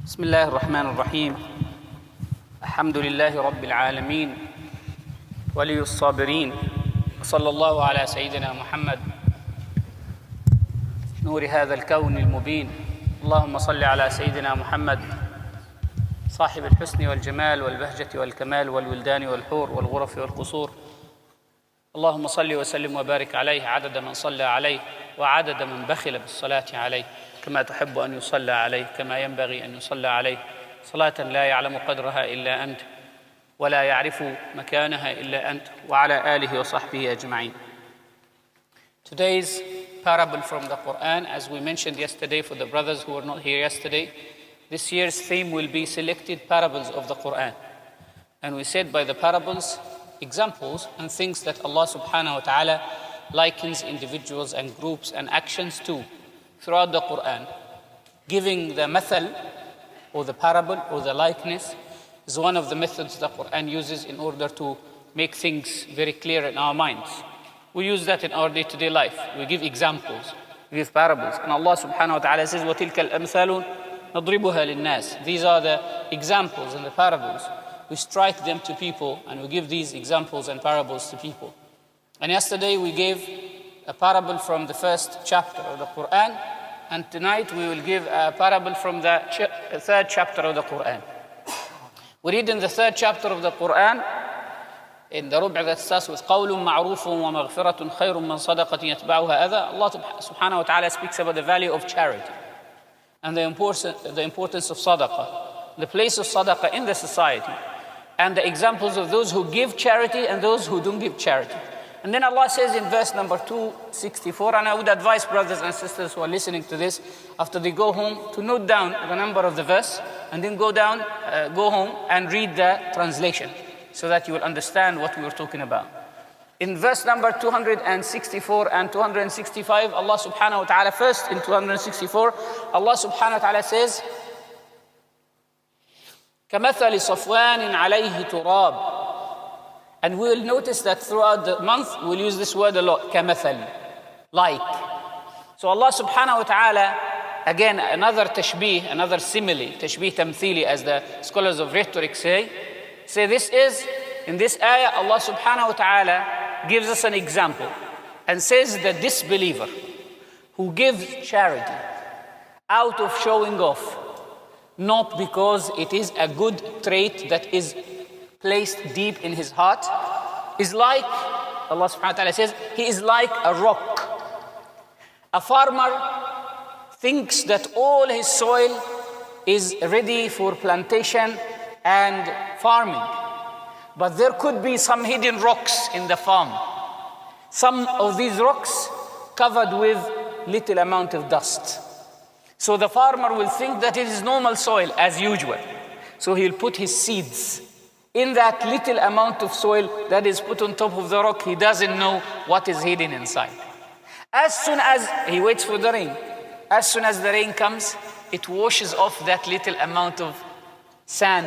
بسم الله الرحمن الرحيم الحمد لله رب العالمين ولي الصابرين وصلى الله على سيدنا محمد نور هذا الكون المبين. اللهم صل على سيدنا محمد صاحب الحسن والجمال والبهجة والكمال والولدان والحور والغرف والقصور. اللهم صل وسلم وبارك عليه عدد من صلى عليه وعدد من بخل بالصلاة عليه، كما تحب أن يصلى عليه، كما ينبغي أن يصلى عليه، صلاة لا يعلم قدرها إلا أنت ولا يعرف مكانها إلا أنت، وعلى آله وصحبه أجمعين. Today's parable from the Quran, as we mentioned yesterday for the brothers who were not here yesterday, this year's theme will be selected parables of the Quran. And we said by the parables, examples and things that Allah subhanahu wa ta'ala likens individuals and groups and actions to throughout the Quran. Giving the mathal or the parable or the likeness is one of the methods the Quran uses in order to make things very clear in our minds. We use that in our day-to-day life. We give examples, we give parables. And Allah subhanahu wa ta'ala says, وَتِلْكَ الْأَمْثَالُ نَضْرِبُهَا لِلنَّاسِ. These are the examples and the parables. We strike them to people and we give these examples and parables to people. And yesterday we gave a parable from the first chapter of the Quran, and tonight we will give a parable from the third chapter of the Quran. We read in the third chapter of the Quran, in the ربع that starts with قَوْلٌ مَعْرُوفٌ وَمَغْفِرَةٌ خَيْرٌ مَّن صَدَقَةٍ يَتْبَعُهَا أَذًى. Allah subhanahu wa ta'ala speaks about the value of charity and the importance of sadaqah, the place of sadaqah in the society, and the examples of those who give charity and those who don't give charity. And then Allah says in verse number 264, and I would advise brothers and sisters who are listening to this, after they go home, to note down the number of the verse, and then go home and read the translation, so that you will understand what we were talking about. In verse number 264 and 265, Allah subhanahu wa ta'ala, first in 264, Allah subhanahu wa ta'ala says, كَمَثَلِ صَفْوَانٍ عَلَيْهِ تُرَابٍ. And we will notice that throughout the month, we'll use this word a lot, كَمَثَلٍ, like. So Allah subhanahu wa ta'ala, again, another tashbih, another simile, tashbih tamthili, as the scholars of rhetoric say this is, in this ayah, Allah subhanahu wa ta'ala gives us an example and says the disbeliever who gives charity out of showing off, not because it is a good trait that is placed deep in his heart, is like, Allah subhanahu wa ta'ala says, he is like a rock. A farmer thinks that all his soil is ready for plantation and farming, but there could be some hidden rocks in the farm. Some of these rocks covered with little amount of dust. So the farmer will think that it is normal soil as usual. So he'll put his seeds in that little amount of soil that is put on top of the rock. He doesn't know what is hidden inside. As soon as he waits for the rain, as soon as the rain comes, it washes off that little amount of sand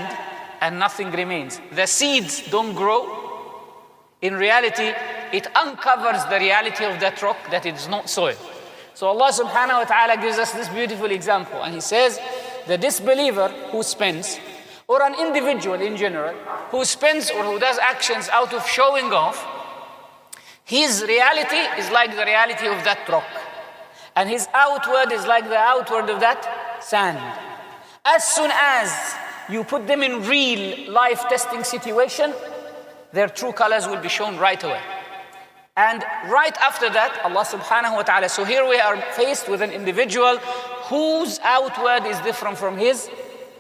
and nothing remains. The seeds don't grow. In reality, it uncovers the reality of that rock, that it is not soil. So Allah subhanahu wa ta'ala gives us this beautiful example, and He says, the disbeliever who spends, or an individual in general, who spends or who does actions out of showing off, his reality is like the reality of that rock, and his outward is like the outward of that sand. As soon as you put them in real life testing situation, their true colors will be shown right away. And right after that, Allah subhanahu wa ta'ala, so here we are faced with an individual whose outward is different from his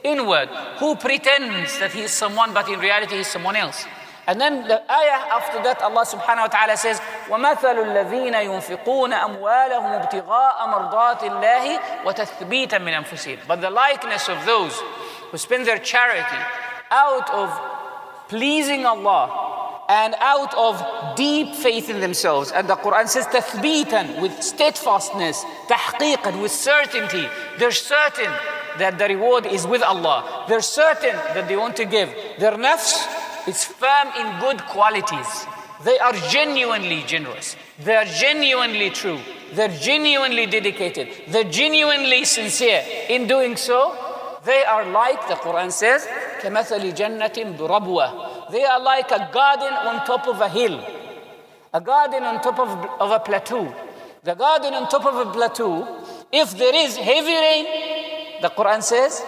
inward, who pretends that he is someone, but in reality he is someone else. And then the ayah after that, Allah subhanahu wa ta'ala says, وَمَثَلُ الَّذِينَ يُنْفِقُونَ أَمْوَالَهُمْ ابْتِغَاءَ مَرْضَاتِ اللَّهِ وَتَثْبِيتًا مِنْ أَنفُسِهِمْ. But the likeness of those who spend their charity out of pleasing Allah and out of deep faith in themselves. And the Quran says, تَثْبِيتًا, with steadfastness, تَحْقِيقًا, with certainty. They're certain that the reward is with Allah. They're certain that they want to give. Their nafs is firm in good qualities. They are genuinely generous. They are genuinely true. They're genuinely dedicated. They're genuinely sincere in doing so. they are like, the Quran says, كَمَثَلِ جَنَّةٍ بِرَبْوَةٍ. They are like a garden on top of a hill, a garden on top of a plateau. The garden on top of a plateau, if there is heavy rain, the Quran says,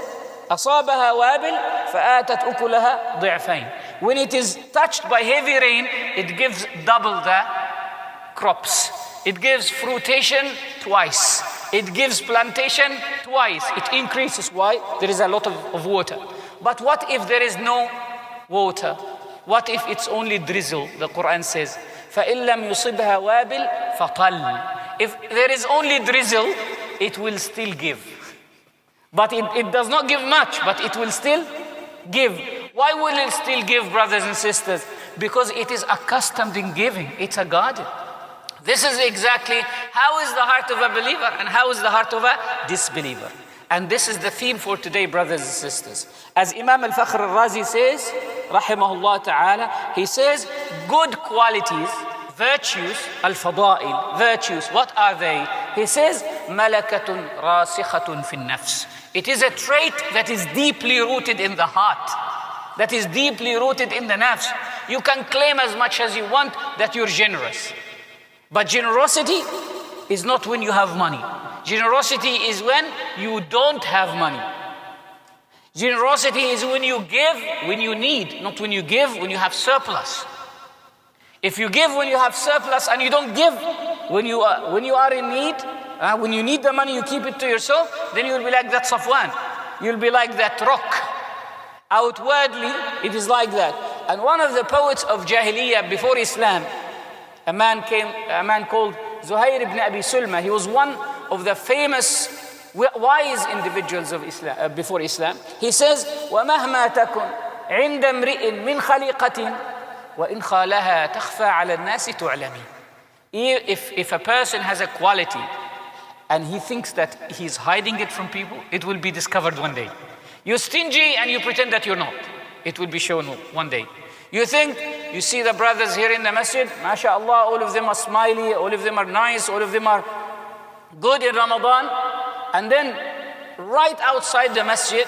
أَصَابَهَا وَابِلٌ فَآتَتْ أُكُلَهَا ضِعْفَيْنِ. When it is touched by heavy rain, it gives double the crops. It gives fruitation twice. It gives plantation twice. It increases. Why? There is a lot of water. But what if there is no water? What if it's only drizzle? The Quran says, فَإِن لَمْ يُصِبْهَا وَابِلٌ فَطَلٌ. If there is only drizzle, it will still give. But it does not give much, but it will still give. Why will it still give, brothers and sisters? Because it is accustomed in giving. It's a garden. This is exactly how is the heart of a believer and how is the heart of a disbeliever. And this is the theme for today, brothers and sisters. As Imam al-Fakhr al-Razi says, rahimahullah ta'ala, he says, good qualities, virtues, al-fada'il, virtues, what are they? He says, malakatun rasikhatun fi nafs. It is a trait that is deeply rooted in the heart, that is deeply rooted in the nafs. You can claim as much as you want that you're generous. But generosity is not when you have money. Generosity is when you don't have money. Generosity is when you give when you need, not when you give when you have surplus. If you give when you have surplus and you don't give when you are in need, when you need the money, you keep it to yourself, then you'll be like that Safwan. You'll be like that rock. Outwardly, it is like that. And one of the poets of Jahiliyyah before Islam, a man called Zuhair ibn Abi Sulma. He was one of the famous wise individuals of Islam before Islam. He says, وَمَهْمَا تَكُنْ عِنْدَ امْرِئٍ مِّنْ خَلِيقَةٍ وَإِنْ خَالَهَا تَخْفَى عَلَى النَّاسِ تُعْلَمِي. If a person has a quality and he thinks that he's hiding it from people, it will be discovered one day. You're stingy and you pretend that you're not. It will be shown one day. You think, you see the brothers here in the masjid, mashallah, all of them are smiley, all of them are nice, all of them are good in Ramadan. And then right outside the masjid,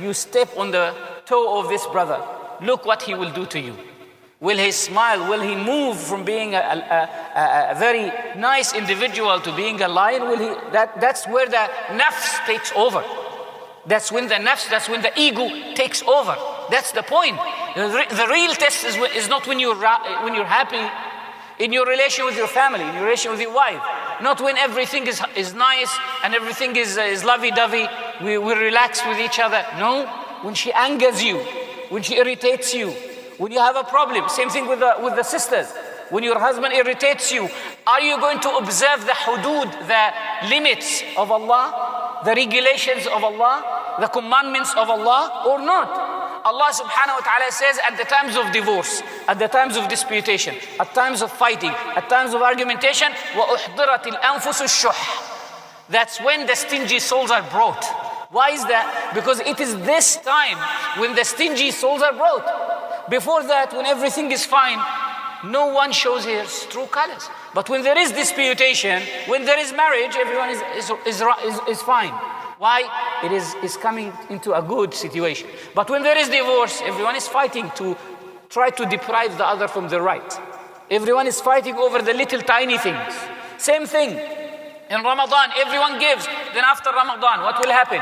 you step on the toe of this brother. Look what he will do to you. Will he smile? Will he move from being a very nice individual to being a lion? That's where the nafs takes over. That's when the ego takes over. That's the point. The real test is not when you're happy in your relation with your family, in your relation with your wife. Not when everything is nice and everything is lovey-dovey. We relax with each other. No, when she angers you, when she irritates you, when you have a problem. Same thing with the sisters. When your husband irritates you, are you going to observe the hudud, the limits of Allah, the regulations of Allah, the commandments of Allah, or not? Allah subhanahu wa ta'ala says at the times of divorce, at the times of disputation, at times of fighting, at times of argumentation, وَأُحْضِرَتِ الْأَنفُسُ الشُّحْ. That's when the stingy souls are brought. Why is that? Because it is this time when the stingy souls are brought. Before that, when everything is fine, no one shows his true colors. But when there is disputation, when there is marriage, everyone is fine. Why? It is coming into a good situation. But when there is divorce, everyone is fighting to try to deprive the other from the right. Everyone is fighting over the little tiny things. Same thing. In Ramadan, everyone gives. Then after Ramadan, what will happen?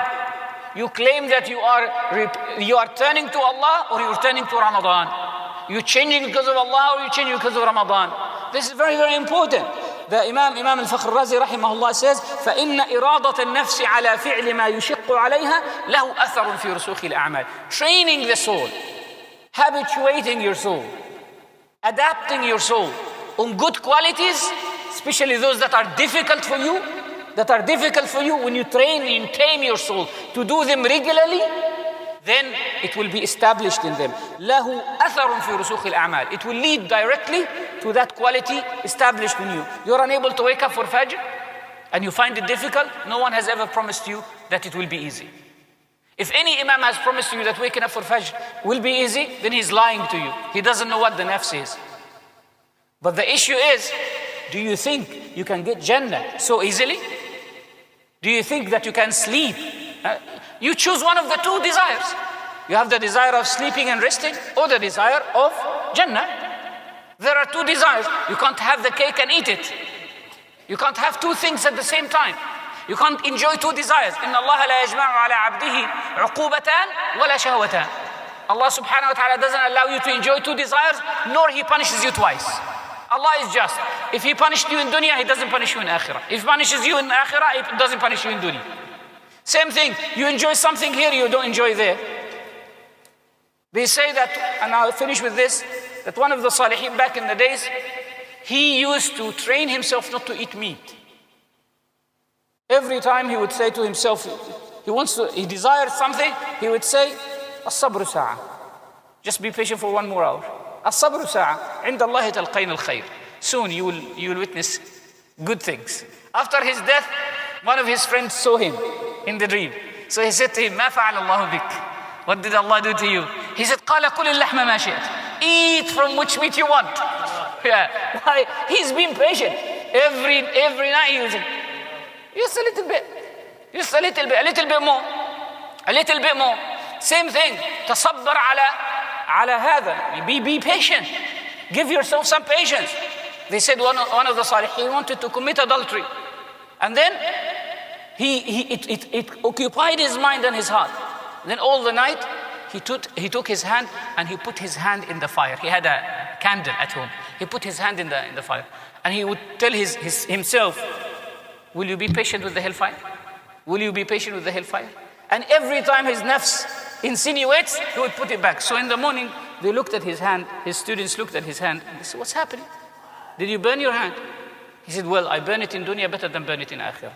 You claim that you are turning to Allah or you're turning to Ramadan. You're changing because of Allah or you're changing because of Ramadan. This is very, very important. The Imam al-Fakhr al-Razi rahimahullah says, فَإِنَّ إِرَادَةَ النَّفْسِ عَلَى فِعْلِ مَا يُشِقُّ عَلَيْهَا لَهُ أَثَرٌ فِي رُسُوخِ الْأَعْمَالِ. Training the soul, habituating your soul, adapting your soul on good qualities, especially those that are difficult for you, when you train and tame your soul to do them regularly, then it will be established in them. لَهُ أَثَرٌ فِي رُسُوخِ الْأَعْمَالِ. It will lead directly to that quality established in you. You're unable to wake up for Fajr and you find it difficult. No one has ever promised you that it will be easy. If any Imam has promised you that waking up for Fajr will be easy, then he's lying to you. He doesn't know what the nafs is. But the issue is, do you think you can get Jannah so easily? Do you think that you can sleep? You choose one of the two desires. You have the desire of sleeping and resting, or the desire of Jannah. There are two desires. You can't have the cake and eat it. You can't have two things at the same time. You can't enjoy two desires. إِنَّ اللَّهَ لَا يَجْمَعُ عَلَى عَبْدِهِ عُقُوبَتان وَلَا شَهْوَتان. Allah subhanahu wa ta'ala doesn't allow you to enjoy two desires, nor He punishes you twice. Allah is just. If He punished you in dunya, He doesn't punish you in akhirah. If He punishes you in akhirah, He doesn't punish you in dunya. Same thing. You enjoy something here, you don't enjoy there. They say that, and I'll finish with this, that one of the salihin back in the days, he used to train himself not to eat meat. Every time he would say to himself, he desired something, he would say, الصبر ساعة. Just be patient for 1 more hour. الصبر ساعة. عند الله تلقين الخير. Soon you will witness good things. After his death, one of his friends saw him in the dream. So he said to him, ما فعل الله بك? What did Allah do to you? He said, قال كل اللحم ما شئت. Eat from which meat you want. Yeah. Why? He's been patient. Every night he was just a little bit. Just a little bit more. A little bit more. Same thing. تصبر على هذا. Be patient. Give yourself some patience. They said one of the Salihin wanted to commit adultery. And then it occupied his mind and his heart. Then all the night he took his hand and he put his hand in the fire. He had a candle at home. He put his hand in the fire. And he would tell himself, will you be patient with the hellfire? Will you be patient with the hellfire? And every time his nafs insinuates, he would put it back. So in the morning, they looked at his hand, his students looked at his hand, and they said, what's happening? Did you burn your hand? He said, well, I burn it in dunya better than burn it in akhirah.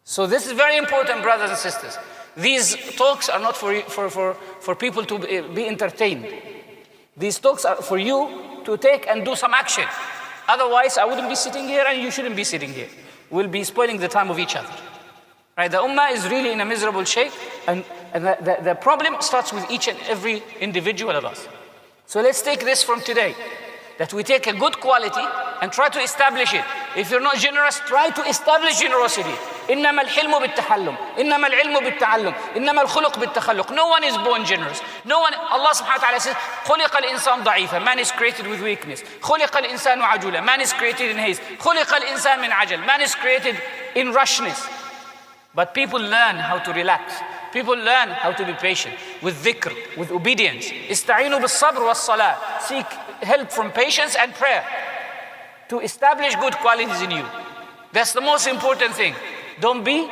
So this is very important, brothers and sisters. These talks are not for people to be entertained. These talks are for you to take and do some action. Otherwise, I wouldn't be sitting here and you shouldn't be sitting here. We'll be spoiling the time of each other. Right? The ummah is really in a miserable shape, and the problem starts with each and every individual of us. So let's take this from today, that we take a good quality and try to establish it. If you're not generous, try to establish generosity. إنما الحلم بالتحلم إنما العلم بالتعلم إنما الخلق بالتخلق. No one is born generous. No one. Allah subhanahu wa ta'ala says, خلق الإنسان ضعيفا. Man is created with weakness. خلق الإنسان عجولا. Man is created in haste. خلق الإنسان من عجل. Man is created in rushness. But people learn how to relax. People learn how to be patient with dhikr, with obedience. استعينوا بالصبر والصلاة. Seek help from patience and prayer to establish good qualities in you. That's the most important thing. Don't be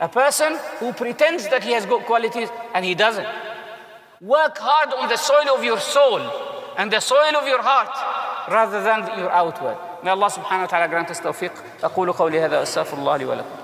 a person who pretends that he has good qualities and he doesn't. Work hard on the soil of your soul and the soil of your heart rather than your outward. May Allah subhanahu wa ta'ala grant us tawfiq. أقول قولي هذا أستغفر الله لي ولكم.